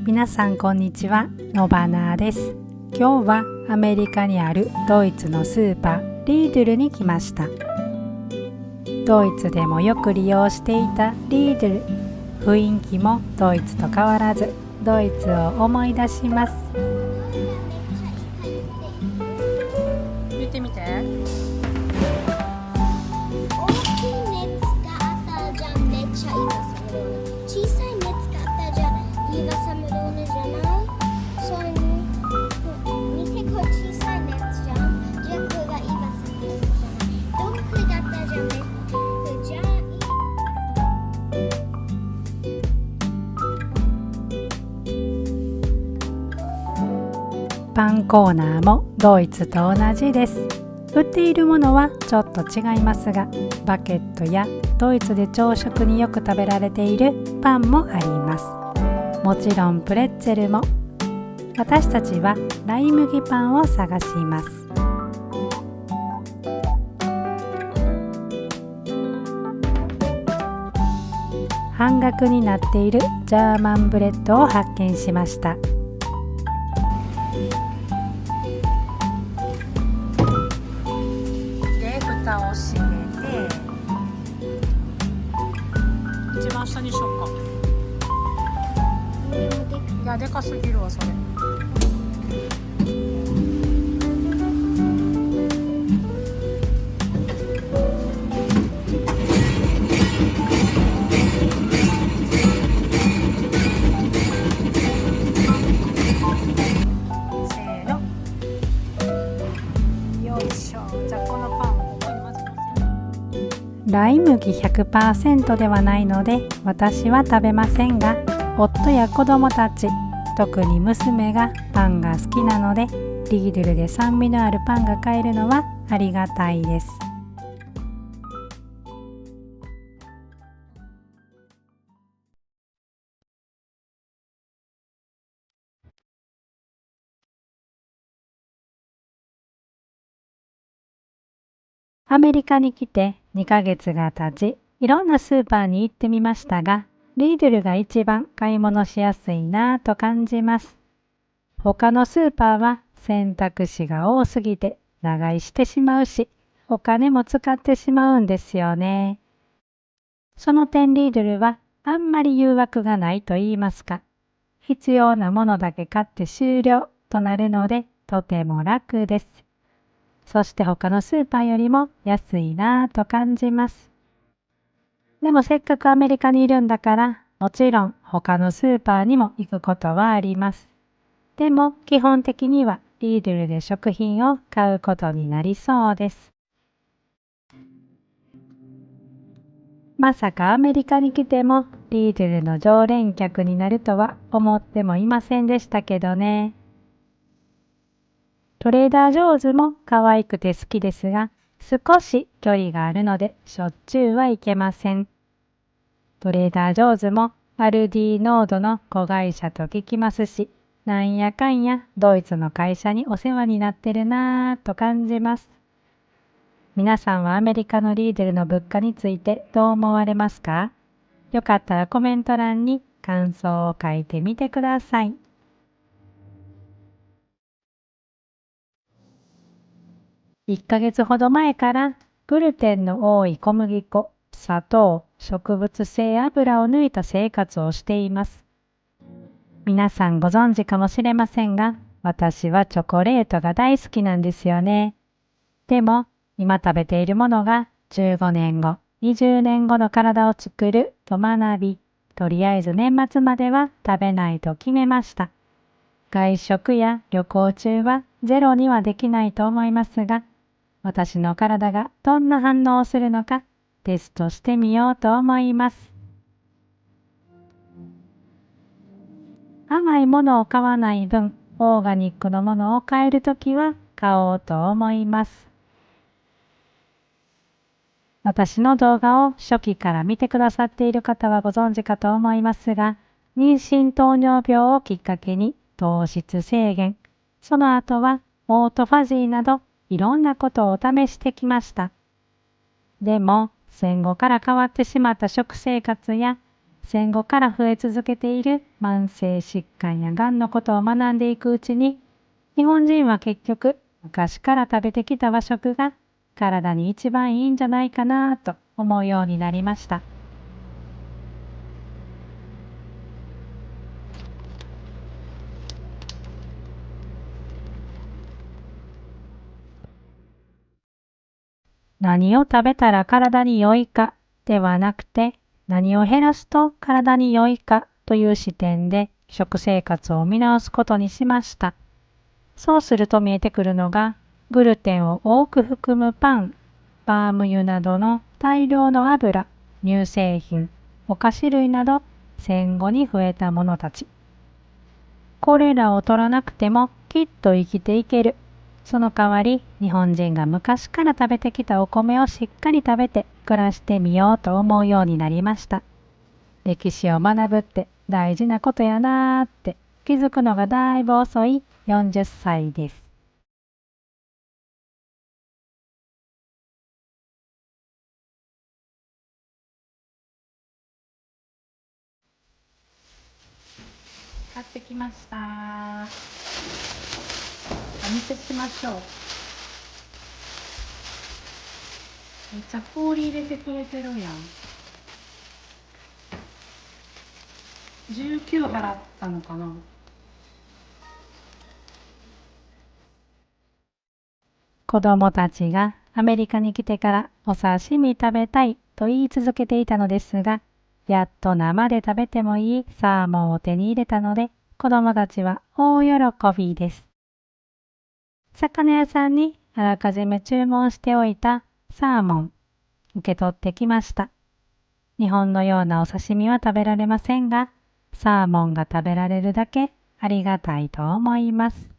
皆さんこんにちは、のばなです。今日はアメリカにあるドイツのスーパーリードゥルに来ました。ドイツでもよく利用していたリードゥル、雰囲気もドイツと変わらずドイツを思い出します。見てみて。大きい熱があったじゃん、めっちゃ今寒い。小さい熱があったじゃん、今寒いじゃない。そういう見てこれ小さい熱じゃん。じゃあこれが今寒いじゃない。どっかだったじゃん、じゃパンコーナーもドイツと同じです。売っているものはちょっと違いますが、バゲットやドイツで朝食によく食べられているパンもあります。もちろんプレッツェルも。私たちはライ麦パンを探します。半額になっているジャーマンブレッドを発見しました。蓋を閉めて、一番下にしようか。いや、でかすぎるわそれ。せーの。よいしょ。じゃあこのパンをここにまず乗せる。ライ麦 100% ではないので私は食べませんが、夫や子供たち、特に娘がパンが好きなので、リードルで酸味のあるパンが買えるのはありがたいです。アメリカに来て2ヶ月が経ち、いろんなスーパーに行ってみましたが、リードルが一番買い物しやすいなぁと感じます。他のスーパーは選択肢が多すぎて長居してしまうし、お金も使ってしまうんですよね。その点リードルはあんまり誘惑がないと言いますか、必要なものだけ買って終了となるのでとても楽です。そして他のスーパーよりも安いなぁと感じます。でもせっかくアメリカにいるんだから、もちろん他のスーパーにも行くことはあります。でも基本的にはリードルで食品を買うことになりそうです。まさかアメリカに来てもリードルの常連客になるとは思ってもいませんでしたけどね。トレーダー・ジョーズも可愛くて好きですが、少し距離があるのでしょっちゅうは行けません。トレーダー・ジョーズもアルディ・ノードの子会社と聞きますし、なんやかんやドイツの会社にお世話になってるなぁと感じます。皆さんはアメリカのリードルの物価についてどう思われますか？よかったらコメント欄に感想を書いてみてください。1ヶ月ほど前からグルテンの多い小麦粉、砂糖、植物性油を抜いた生活をしています。皆さんご存知かもしれませんが、私はチョコレートが大好きなんですよね。でも、今食べているものが15年後、20年後の体を作ると学び、とりあえず年末までは食べないと決めました。外食や旅行中はゼロにはできないと思いますが、私の体がどんな反応をするのかテストしてみようと思います。甘いものを買わない分、オーガニックのものを買えるときは買おうと思います。私の動画を初期から見てくださっている方はご存知かと思いますが、妊娠糖尿病をきっかけに糖質制限、その後はオートファジーなどいろんなことを試してきました。でも戦後から変わってしまった食生活や戦後から増え続けている慢性疾患やがんのことを学んでいくうちに、日本人は結局昔から食べてきた和食が体に一番いいんじゃないかなと思うようになりました。何を食べたら体に良いかではなくて、何を減らすと体に良いかという視点で食生活を見直すことにしました。そうすると見えてくるのが、グルテンを多く含むパン、パーム油などの大量の油、乳製品、お菓子類など戦後に増えたものたち。これらを取らなくてもきっと生きていける。その代わり、日本人が昔から食べてきたお米をしっかり食べて暮らしてみようと思うようになりました。歴史を学ぶって大事なことやなーって気づくのがだいぶ遅い40歳です。買ってきました。お見せしましょう。めっちゃ氷入れてくれてるやん。19払ったのかな。子供たちがアメリカに来てからお刺身食べたいと言い続けていたのですが、やっと生で食べてもいいサーモンを手に入れたので、子供たちは大喜びです。魚屋さんにあらかじめ注文しておいたサーモン、受け取ってきました。日本のようなお刺身は食べられませんが、サーモンが食べられるだけありがたいと思います。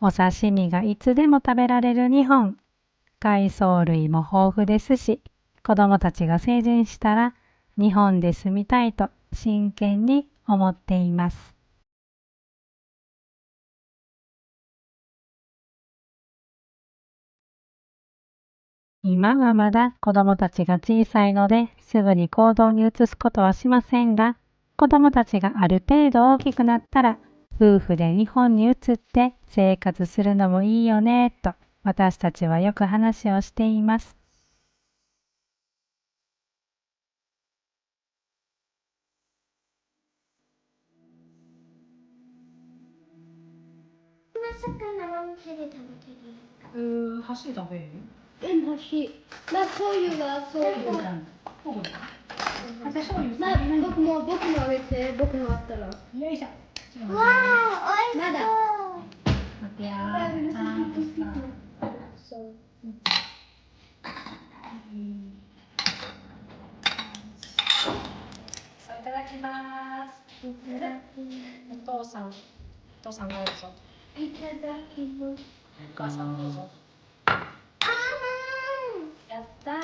お刺身がいつでも食べられる日本。海藻類も豊富ですし、子供たちが成人したら日本で住みたいと真剣に思っています。今はまだ子供たちが小さいのですぐに行動に移すことはしませんが、子供たちがある程度大きくなったら夫婦で日本に移って生活するのもいいよねと私たちはよく話をしています。魚は手で食べてる。箸食べる？箸。まあ、醤油はそういう。まあ、僕もあげて、僕もあったら。よいしょ。わあ、おいしそう。まだ。待ってやそう。いただきます。お父さんどうぞ。いただきます。お母さんどうぞ。やったー。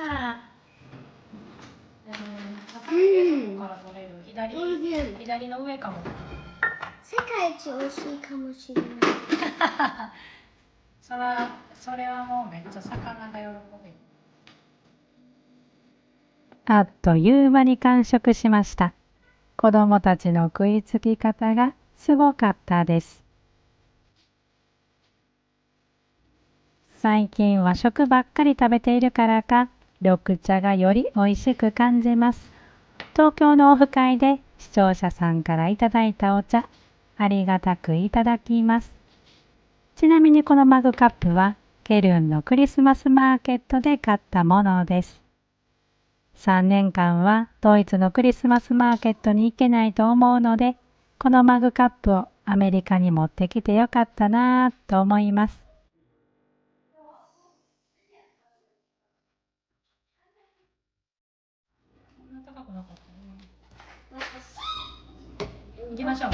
から取れる左の上かも。世界一美味しいかもしれない。それはもうめっちゃ魚が喜ぶ。あっという間に完食しました。子供たちの食いつき方がすごかったです。最近和食ばっかり食べているからか、緑茶がより美味しく感じます。東京のオフ会で視聴者さんからいただいたお茶、ありがたくいただきます。ちなみにこのマグカップはケルンのクリスマスマーケットで買ったものです。3年間はドイツのクリスマスマーケットに行けないと思うので、このマグカップをアメリカに持ってきてよかったなぁと思います。行きましょう。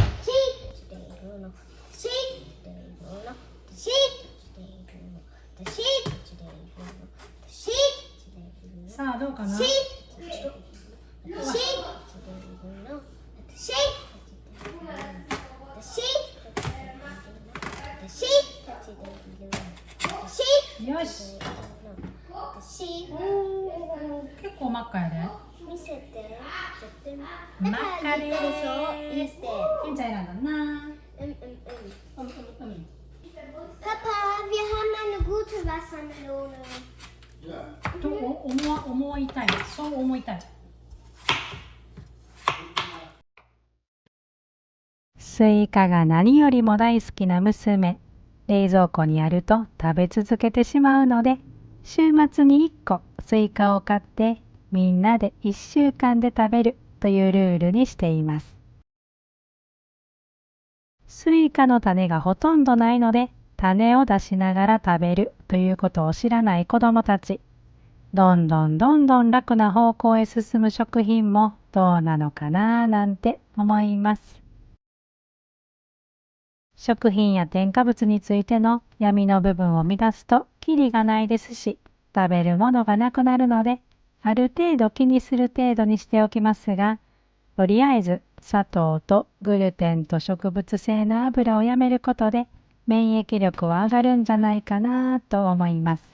さあどうかな。よし。結構真っ赤やで。見せて。カレー。Iste. In Thailand na. Papa, wir haben eine gute Wassermelone. To 思いたい。そう思いたい。スイカが何よりも大好きな娘。冷蔵庫にあると食べ続けてしまうので、週末に1個スイカを買ってみんなで1週間で食べるというルールにしています。スイカの種がほとんどないので、種を出しながら食べるということを知らない子どもたち。どんどん楽な方向へ進む食品もどうなのかななんて思います。食品や添加物についての闇の部分を乱すとキリがないですし、食べるものがなくなるので、ある程度気にする程度にしておきますが、とりあえず砂糖とグルテンと植物性の油をやめることで免疫力は上がるんじゃないかなと思います。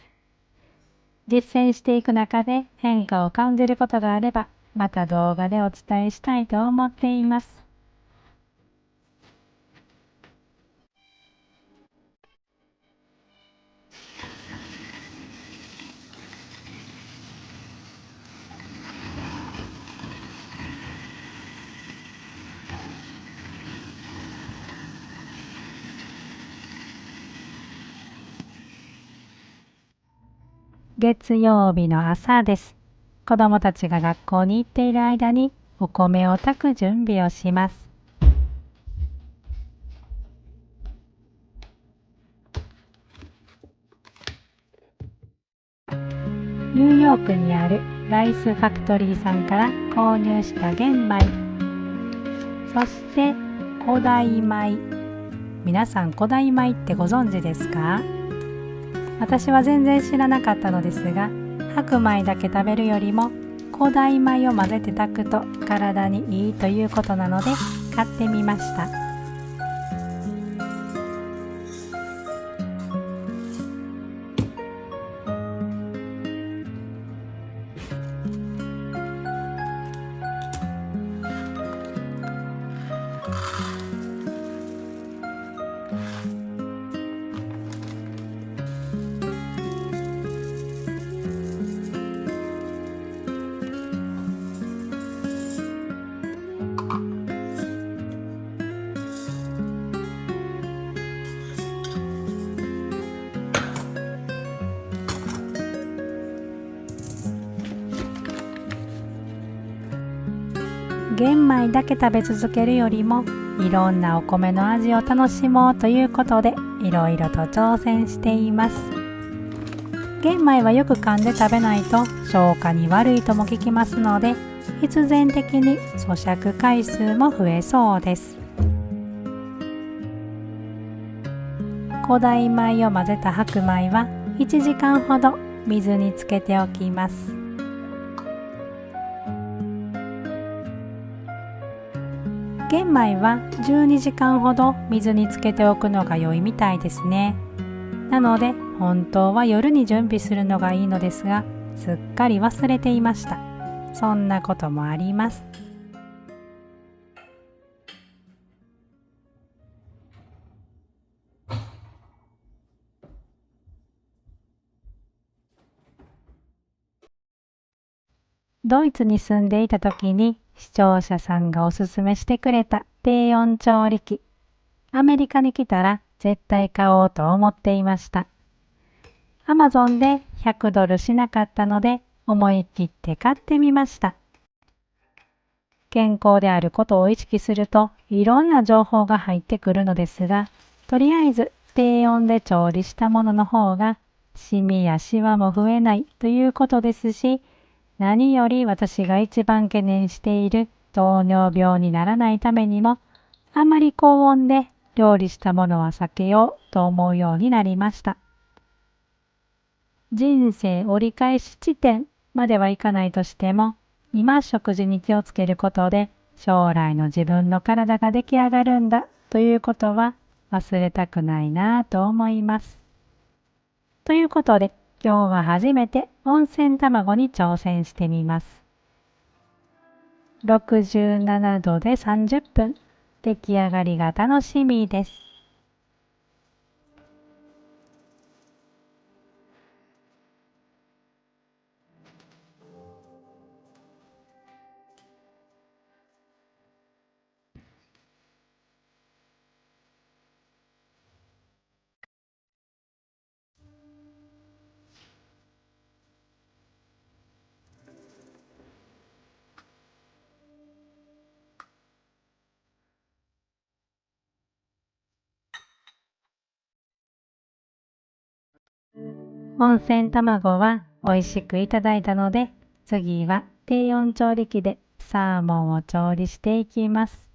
実践していく中で変化を感じることがあれば、また動画でお伝えしたいと思っています。月曜日の朝です。子供たちが学校に行っている間にお米を炊く準備をします。ニューヨークにあるライスファクトリーさんから購入した玄米、そして古代米。皆さん古代米ってご存知ですか？私は全然知らなかったのですが、白米だけ食べるよりも古代米を混ぜて炊くと体にいいということなので買ってみました。玄米だけ食べ続けるよりもいろんなお米の味を楽しもうということでいろいろと挑戦しています。玄米はよく噛んで食べないと消化に悪いとも聞きますので、必然的に咀嚼回数も増えそうです。古代米を混ぜた白米は1時間ほど水につけておきます。玄米は12時間ほど水につけておくのが良いみたいですね。なので本当は夜に準備するのがいいのですが、すっかり忘れていました。そんなこともあります。ドイツに住んでいた時に視聴者さんがおすすめしてくれた低温調理器。アメリカに来たら絶対買おうと思っていました。アマゾンで$100しなかったので思い切って買ってみました。健康であることを意識するといろんな情報が入ってくるのですが、とりあえず低温で調理したものの方がシミやシワも増えないということですし、何より私が一番懸念している糖尿病にならないためにも、あまり高温で料理したものは避けようと思うようになりました。人生折り返し地点まではいかないとしても、今食事に気をつけることで将来の自分の体が出来上がるんだということは忘れたくないなと思います。ということで今日は初めて温泉卵に挑戦してみます。67度で30分。出来上がりが楽しみです。温泉卵は美味しくいただいたので、次は低温調理器でサーモンを調理していきます。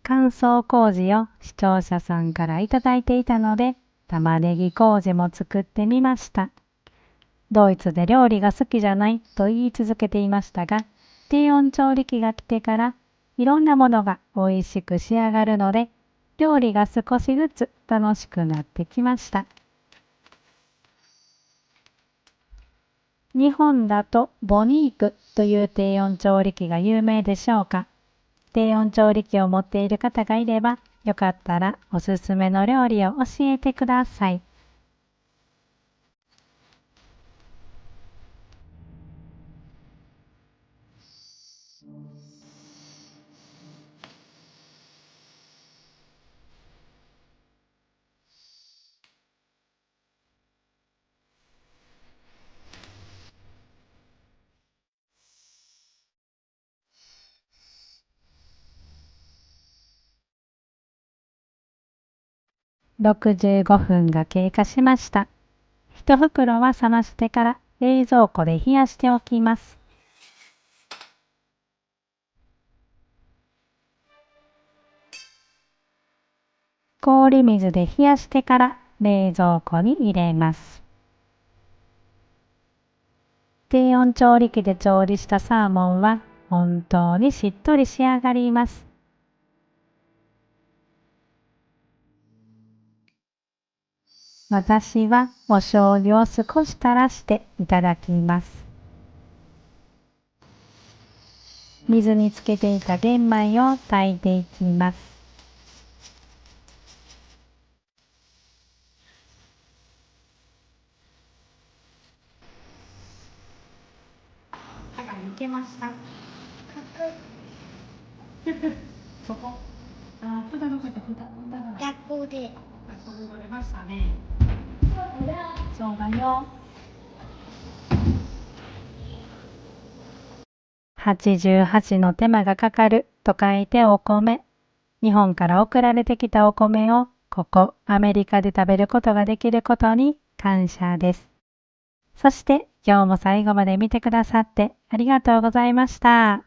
乾燥麹を視聴者さんからいただいていたので、玉ねぎ麹も作ってみました。ドイツで料理が好きじゃないと言い続けていましたが、低温調理器が来てからいろんなものが美味しく仕上がるので、料理が少しずつ楽しくなってきました。日本だとボニークという低温調理器が有名でしょうか。低温調理器を持っている方がいれば、よかったらおすすめの料理を教えてください。65分が経過しました。一袋は冷ましてから冷蔵庫で冷やしておきます。氷水で冷やしてから冷蔵庫に入れます。低温調理器で調理したサーモンは本当にしっとり仕上がります。私はお醤油を少し垂らしていただきます。水につけていた玄米を炊いていきます。いけました。そこ。札どこ行った札。学校で。学校で出ましたね。そうだよ。88の手間がかかると書いてお米。日本から送られてきたお米をここアメリカで食べることができることに感謝です。そして今日も最後まで見てくださってありがとうございました。